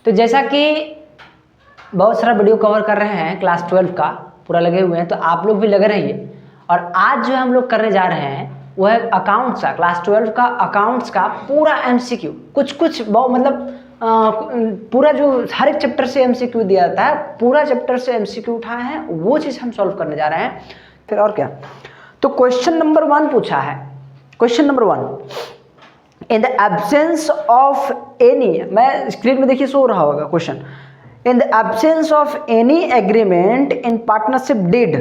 तो जैसा कि बहुत सारा वीडियो कवर कर रहे हैं क्लास 12 का पूरा लगे हुए हैं, तो आप लोग भी लगे रहिए। और आज जो हम लोग करने जा रहे हैं वो है अकाउंट्स का, क्लास 12 का अकाउंट्स का पूरा एमसीक्यू। कुछ बहुत मतलब पूरा जो हर एक चैप्टर से एमसीक्यू दिया जाता है, पूरा चैप्टर से एमसीक्यू उठाए हैं, वो चीज़ हम सॉल्व करने जा रहे हैं। फिर और क्या, तो क्वेश्चन नंबर 1 पूछा है। Question number 1, in the absence of any, मैं स्क्रीन में देखिए सो रहा होगा question, in the absence of any agreement in partnership deed,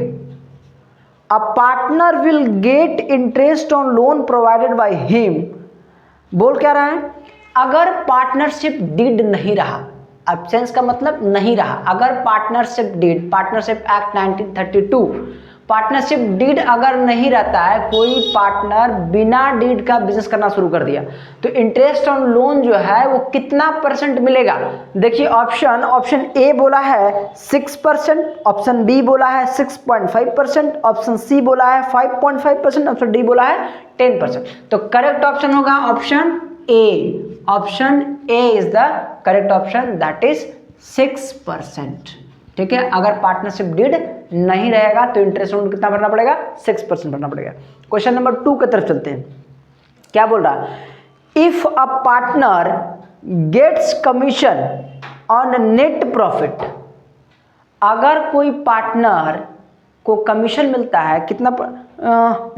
a partner will get interest on loan provided by him. बोल क्या रहा है, अगर पार्टनरशिप डीड नहीं रहा, एब्सेंस का मतलब नहीं रहा, अगर partnership deed, partnership act 1932, partnership deed अगर नहीं रहता है, कोई पार्टनर बिना डीड का बिजनेस करना शुरू कर दिया, तो इंटरेस्ट ऑन लोन जो है वो कितना % मिलेगा। देखिए ऑप्शन ए बोला है 6%, ऑप्शन बी बोला है 6.5%, ऑप्शन सी बोला है 5.5%, ऑप्शन डी बोला है 10%। तो करेक्ट ऑप्शन होगा option A. Option A is the correct option, that is 6%। ठीक है, अगर पार्टनरशिप डीड नहीं रहेगा तो इंटरेस्ट लोन कितना भरना पड़ेगा, 6% भरना पड़ेगा। क्वेश्चन नंबर 2 की तरफ चलते हैं। क्या बोल रहा है, if a partner gets commission on net profit, अगर कोई पार्टनर को कमीशन मिलता है कितना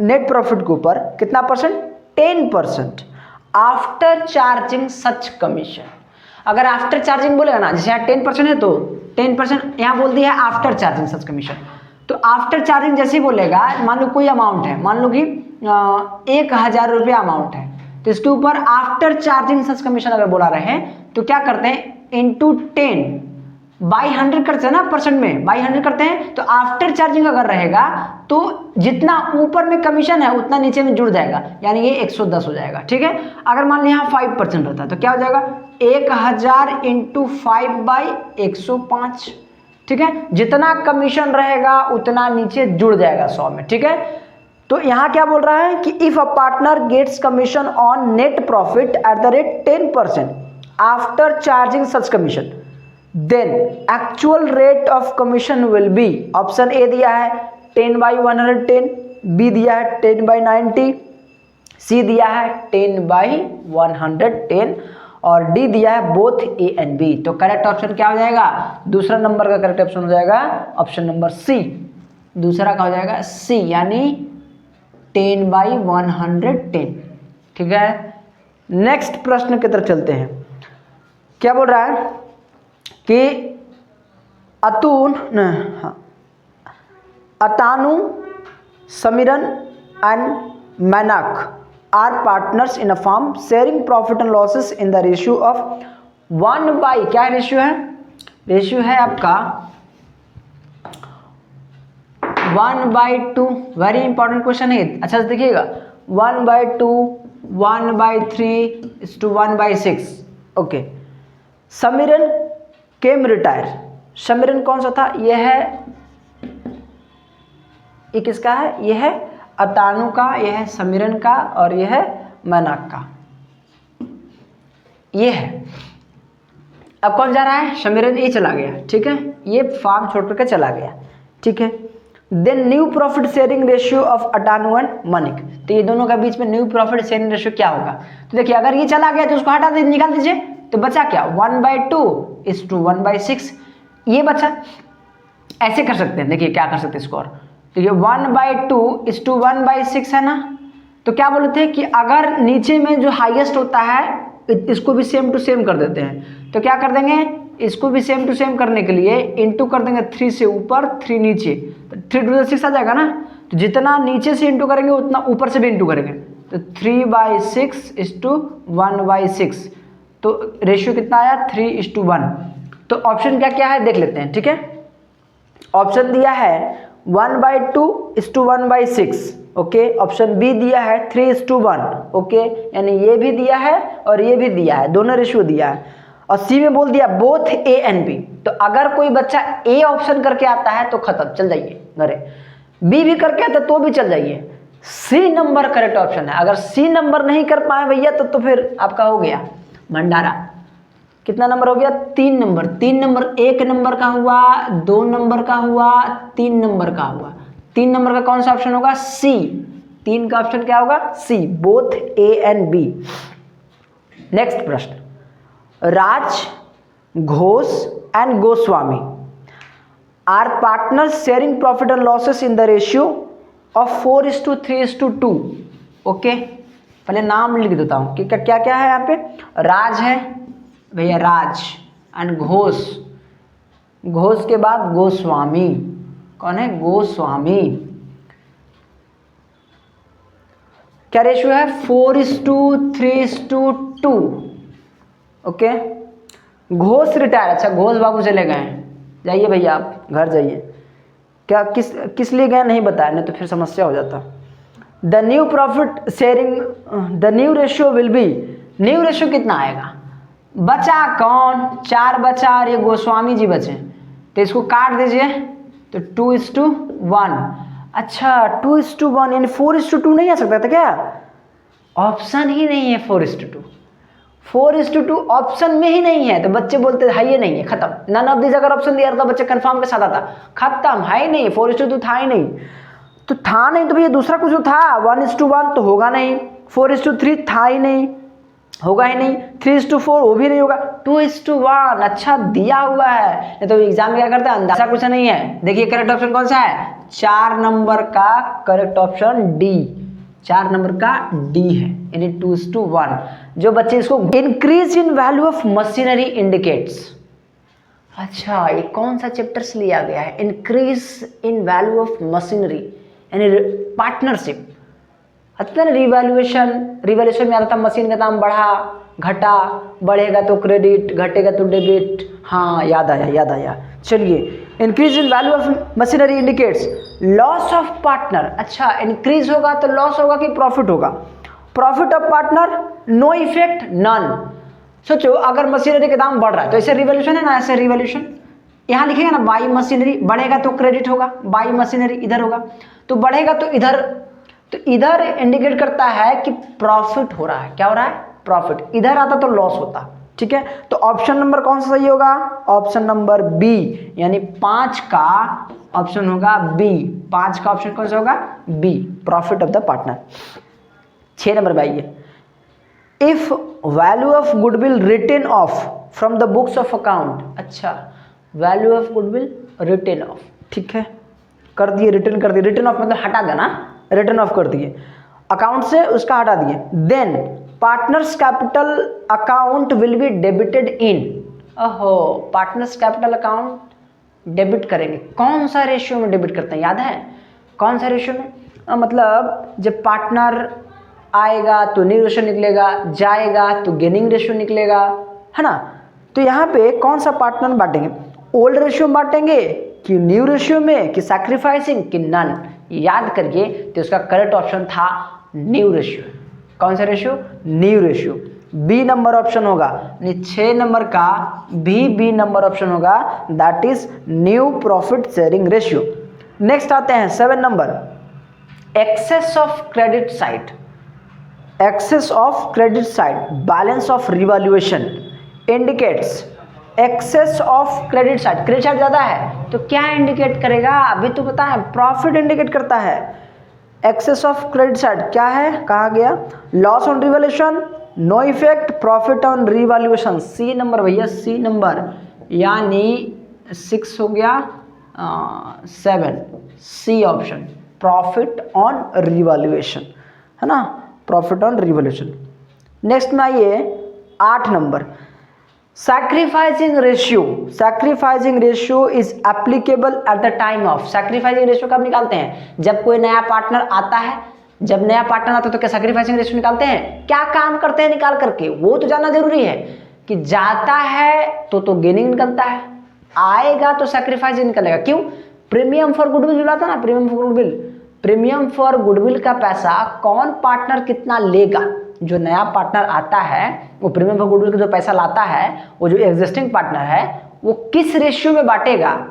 नेट प्रॉफिट के ऊपर, कितना %, 10%, आफ्टर चार्जिंग सच कमीशन। अगर आफ्टर चार्जिंग बोलेगा ना, जैसे यहाँ 10% है तो 10% यहाँ बोल दिया है आफ्टर चार्जिंग सच कमीशन, तो आफ्टर चार्जिंग जैसे ही बोलेगा, मान लो कोई अमाउंट है, मान लो कि 1000 रुपया अमाउंट है, तो इसके ऊपर आफ्टर चार्जिंग सच कमीशन अगर बोला रहे हैं तो क्या करते हैं, इंटू 10 बाई 100 करते हैं ना, % में बाई 100 करते हैं। तो आफ्टर चार्जिंग अगर रहेगा तो जितना ऊपर में कमीशन है उतना नीचे में जुड़ जाएगा, यानी ये 110 हो जाएगा। ठीक है, अगर मान लिया यहाँ 5% रहता है तो क्या हो जाएगा, 1000 इंटू 5/105। ठीक है, जितना कमीशन रहेगा उतना नीचे जुड़ जाएगा 100 में। ठीक है, तो यहाँ क्या बोल रहा है कि if a partner gets commission on net profit at the rate 10% after charging such commission, then actual rate of commission will be, option A दिया है 10/110, बी दिया है 10/90, सी दिया है 10/110 और डी दिया है बोथ ए एंड बी। तो करेक्ट ऑप्शन क्या हो जाएगा, दूसरा नंबर का करेक्ट ऑप्शन हो जाएगा ऑप्शन नंबर सी। दूसरा का हो जाएगा सी, यानी 10/110। ठीक है, नेक्स्ट प्रश्न की तरफ चलते हैं। क्या बोल रहा है कि Atanu, Samiran and Mainak are partners in a firm sharing profit and losses in the ratio of 1/, क्या रेशियो है, रेशियो है आपका 1/2। वेरी इंपॉर्टेंट क्वेश्चन है, अच्छा से देखिएगा, 1/2, 1/3 1/6। ओके, समीरन केम रिटायर, समीरन कौन सा था, यह है, ये किसका है, यह है अतानु का, यह है समीरन का और यह है मैनाक का, ये है। अब कौन जा रहा है, समीरन, ये चला गया। ठीक है, ये फार्म छोड़ करके चला गया। ठीक है, then new profit sharing ratio of Atanu and Manik, तो ये दोनों का बीच में न्यू प्रॉफिट शेयरिंग रेशियो क्या होगा। तो देखिए, अगर ये चला गया तो उसको हटा दीजिए, निकाल दीजिए, तो बचा क्या, 1/2 is to 1/6, ये बचा। ऐसे कर सकते हैं, देखिए क्या कर सकते हैं इसको, और तो ये 1/2 is to 1/6 है ना, तो क्या बोले थे कि अगर नीचे में जो हाईएस्ट होता है इसको भी सेम टू सेम कर देते हैं, तो क्या कर देंगे, इसको भी सेम टू सेम करने के लिए इंटू कर देंगे 3 से ऊपर 3 नीचे, तो 3 to 6 आ जाएगा ना, तो जितना नीचे से इंटू करेंगे उतना ऊपर से भी इंटू करेंगे, तो 3/6 is to 1/6, तो रेशियो कितना आया 3:1। तो ऑप्शन क्या क्या है देख लेते हैं। ठीक है, ऑप्शन दिया है 1/2 is to 1/6, okay, option B दिया है 3:1, ओके, यानी ये भी दिया है और ये भी दिया है, दोनों रेशियो दिया है, और सी में बोल दिया बोथ ए एंड बी। तो अगर कोई बच्चा ए ऑप्शन करके आता है तो खत्म, चल जाइए घरे, बी भी करके आता तो भी चल जाइए, सी नंबर करेक्ट ऑप्शन है। अगर सी नंबर नहीं कर पाए भैया तो फिर आपका हो गया भंडारा। कितना नंबर हो गया? 3 नंबर। 3 नंबर 1 नंबर का हुआ, 2 नंबर का हुआ, 3 नंबर का हुआ। 3 नंबर का कौन सा ऑप्शन होगा? सी। 3 का ऑप्शन क्या होगा? C, both A and B. Next प्रश्न, Raj, Ghosh and Goswami are partners sharing profit and losses in the ratio of 4:3:2। Okay, पहले नाम लिख देता हूं कि क्या क्या है यहाँ पे। राज है भैया, राज, एंड घोष, घोष के बाद गोस्वामी। कौन है? गोस्वामी। क्या रेशियो है? 4:3:2। Okay, Ghosh retire. अच्छा, घोष बाबू चले गए हैं, जाइए भैया आप घर जाइए। क्या किस लिए गए नहीं बताया, नहीं तो फिर समस्या हो जाता। The new profit sharing, the new ratio will be, new ratio कितना आएगा? बचा कौन? 4 बचा और ये गोस्वामी जी बचे, तो इसको काट दीजिए तो 2:1। अच्छा, 2:1 यानी 4:2 नहीं आ सकता था क्या? ऑप्शन ही नहीं है 4:2। 4:2 ऑप्शन में ही नहीं है, तो बच्चे बोलते है ये नहीं है, खत्म। नन ऑफ दिस अगर ऑप्शन दिया था बच्चे कंफर्म के साथ आता, खत्म, है ही नहीं। 4:2 था ही नहीं, तो था नहीं तो भैया दूसरा कुछ तो था। 1:1 तो होगा नहीं, 4:3 था ही नहीं, होगा ही नहीं, 3:4 वो भी नहीं होगा, 2:1। अच्छा दिया हुआ है, नहीं तो एग्जाम में क्या करते हैं, अंदाजा कुछ नहीं है। देखिए करेक्ट ऑप्शन कौन सा है? 4 नंबर का करेक्ट ऑप्शन डी, 4 नंबर का डी है, यानी 2:1। जो बच्चे इसको increase in value of machinery indicates. अच्छा, ये कौन सा चैप्टर से लिया गया है? Increase in value of machinery यानी पार्टनरशिप। अच्छा, रिवैल्यूएशन, रिवैल्यूएशन में आता था मशीन का दाम बढ़ा घटा, बढ़ेगा तो क्रेडिट, घटेगा तो डेबिट। हाँ, याद आया। चलिए, increase in value of machinery indicates loss of partner. अच्छा, इंक्रीज होगा तो लॉस होगा कि प्रॉफिट होगा? Profit of partner, no effect, none. सोचो अगर मशीनरी का दाम बढ़ रहा है तो ऐसे रिवैल्यूएशन है ना, ऐसे रिवैल्यूएशन यहाँ लिखेगा ना, बाई मशीनरी, बढ़ेगा तो क्रेडिट होगा, बाई मशीनरी इधर होगा, तो बढ़ेगा तो इधर, तो इधर इंडिकेट करता है कि प्रॉफिट हो रहा है। क्या हो रहा है? प्रॉफिट। इधर आता तो लॉस होता। ठीक है, तो ऑप्शन नंबर कौन सा सही होगा? ऑप्शन नंबर बी, यानी 5 का ऑप्शन होगा बी। 5 का ऑप्शन कौन सा होगा? B, profit of the partner. 6 number पे आइए, if value of goodwill written off from the books of account. अच्छा, value of goodwill written off, ठीक है, कर दिए, रिटर्न कर दिए। रिटर्न ऑफ मतलब हटा देना, रिटर्न ऑफ कर दिए, अकाउंट से उसका हटा दिए। Then partners capital account will be debited in. ओहो, पार्टनर्स कैपिटल अकाउंट डेबिट करेंगे। कौन सा रेशियो में डेबिट करते हैं, याद है? कौन सा रेशियो में? मतलब जब पार्टनर आएगा तो न्यू रेशियो निकलेगा, जाएगा तो गेनिंग रेशियो निकलेगा, है ना। तो यहाँ पे कौन सा पार्टनर बांटेंगे? ओल्ड रेशियो में बांटेंगे कि न्यू रेशियो में, कि सैक्रिफाइसिंग, कि नन? याद करिए, तो उसका करेक्ट ऑप्शन था न्यू रेशियो। कौन सा ratio? New ratio. B number option होगा, 6 नंबर का भी बी नंबर ऑप्शन होगा, that is new profit sharing ratio. Next आते हैं 7 number, excess of credit side. Excess of credit side, balance of revaluation indicates excess of credit side. Credit side ज्यादा है तो क्या इंडिकेट करेगा? अभी तो पता है, प्रॉफिट इंडिकेट करता है। एक्सेस ऑफ क्रेडिट साइड क्या है? कहा गया loss on revaluation, no effect, profit on revaluation. C number भैया, सी नंबर, यानी 6 हो गया, 7, C option, profit on revaluation, है ना, प्रॉफिट ऑन रिवैल्यूएशन। नेक्स्ट में आइए 8 number, sacrificing ratio. Sacrificing ratio is applicable at the time of. Sacrificing ratio कब निकालते हैं? जब कोई नया पार्टनर आता है। जब नया पार्टनर आता है तो क्या सैक्रिफाइसिंग रेशियो निकालते हैं? क्या काम करते हैं निकाल करके, वो तो जानना जरूरी है। कि जाता है तो गेनिंग निकलता है, आएगा तो सैक्रिफाइसिंग निकलेगा। क्यों? प्रीमियम फॉर गुडविल जुड़ाता ना, premium for goodwill. Premium for goodwill का पैसा कौन पार्टनर कितना लेगा? जो नया पार्टनर आता है वो प्रीमियम फॉर गुडविल का जो पैसा लाता है, वो जो एग्जिस्टिंग पार्टनर है वो किस रेशियो में बांटेगा,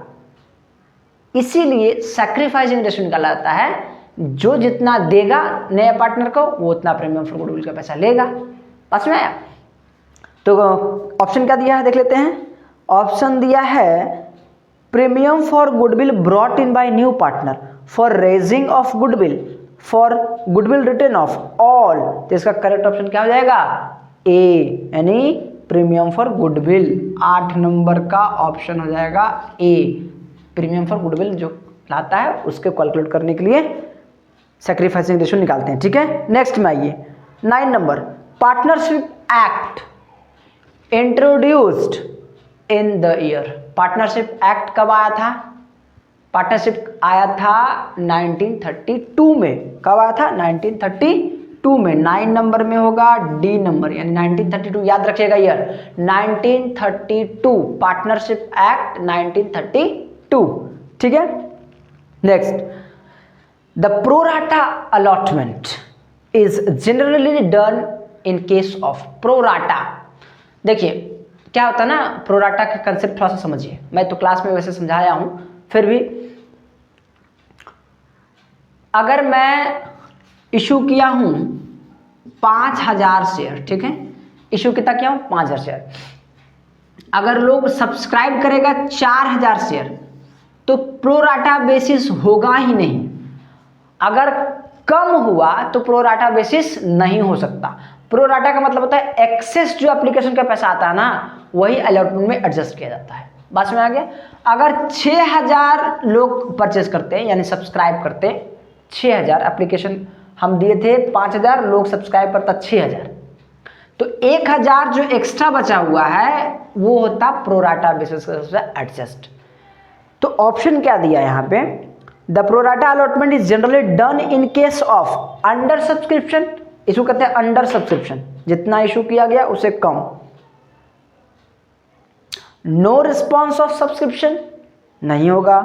इसीलिए सैक्रिफाइसिंग रेशियो निकाला जाता है। जो जितना देगा नए पार्टनर को वो उतना प्रीमियम फॉर गुडविल का पैसा लेगा। पास में आया? तो ऑप्शन क्या दिया है देख लेते हैं। ऑप्शन दिया है premium for goodwill brought in by new partner for raising of goodwill for goodwill return of all. तो इसका करेक्ट ऑप्शन क्या हो जाएगा, ए, यानी प्रीमियम फॉर गुडविल। 8 नंबर का ऑप्शन हो जाएगा ए, प्रीमियम फॉर गुडविल जो लाता है उसके कैलकुलेट करने के लिए सैक्रिफाइसिंग रेशियो निकालते हैं। ठीक है, नेक्स्ट में आइए 9 number, partnership act introduced in the year. Partnership act कब आया था? पार्टनरशिप आया था 1932 में। कब आया था? 1932 में। 9 नंबर में होगा डी नंबर, यानी 1932 याद रखिएगा ईयर, 1932 पार्टनरशिप एक्ट 1932। ठीक है, next, the pro rata allotment is generally done in case of pro rata. देखिए क्या होता है ना, प्रोराटा का कंसेप्ट थोड़ा सा समझिए। मैं तो क्लास में वैसे समझाया हूं, फिर भी अगर मैं इशू किया हूं 5000 शेयर, ठीक है, इशू कितना किया हूं 5000 शेयर, अगर लोग सब्सक्राइब करेगा 4000 शेयर तो प्रोराटा बेसिस होगा ही नहीं। अगर कम हुआ तो प्रोराटा बेसिस नहीं हो सकता। प्रोराटा का मतलब होता है एक्सेस जो एप्लीकेशन का पैसा आता है ना, वही अलॉटमेंट में एडजस्ट किया जाता है। बात में आ गया। अगर 6000 लोग परचेज करते हैं यानी सब्सक्राइब करते हैं, 6000 एप्लीकेशन हम दिए थे, 5000 लोग सब्सक्राइब करता 6000, तो 1000 जो एक्स्ट्रा बचा हुआ है वो होता प्रोराटा बेसिस एडजस्ट। तो ऑप्शन क्या दिया यहाँ पे, the pro rata allotment is generally done in case of under subscription. Issue कहते हैं अंडर सब्सक्रिप्शन, जितना इशू किया गया उससे कम। नो रिस्पॉन्स ऑफ सब्सक्रिप्शन नहीं होगा।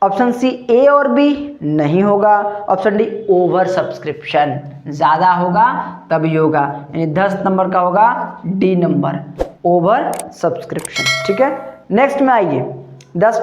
ऑप्शन सी ए और बी नहीं होगा। ऑप्शन डी ओवर सब्सक्रिप्शन, ज्यादा होगा तभी होगा, यानी 10 नंबर का होगा डी नंबर, ओवर सब्सक्रिप्शन। ठीक है, नेक्स्ट में आइए 10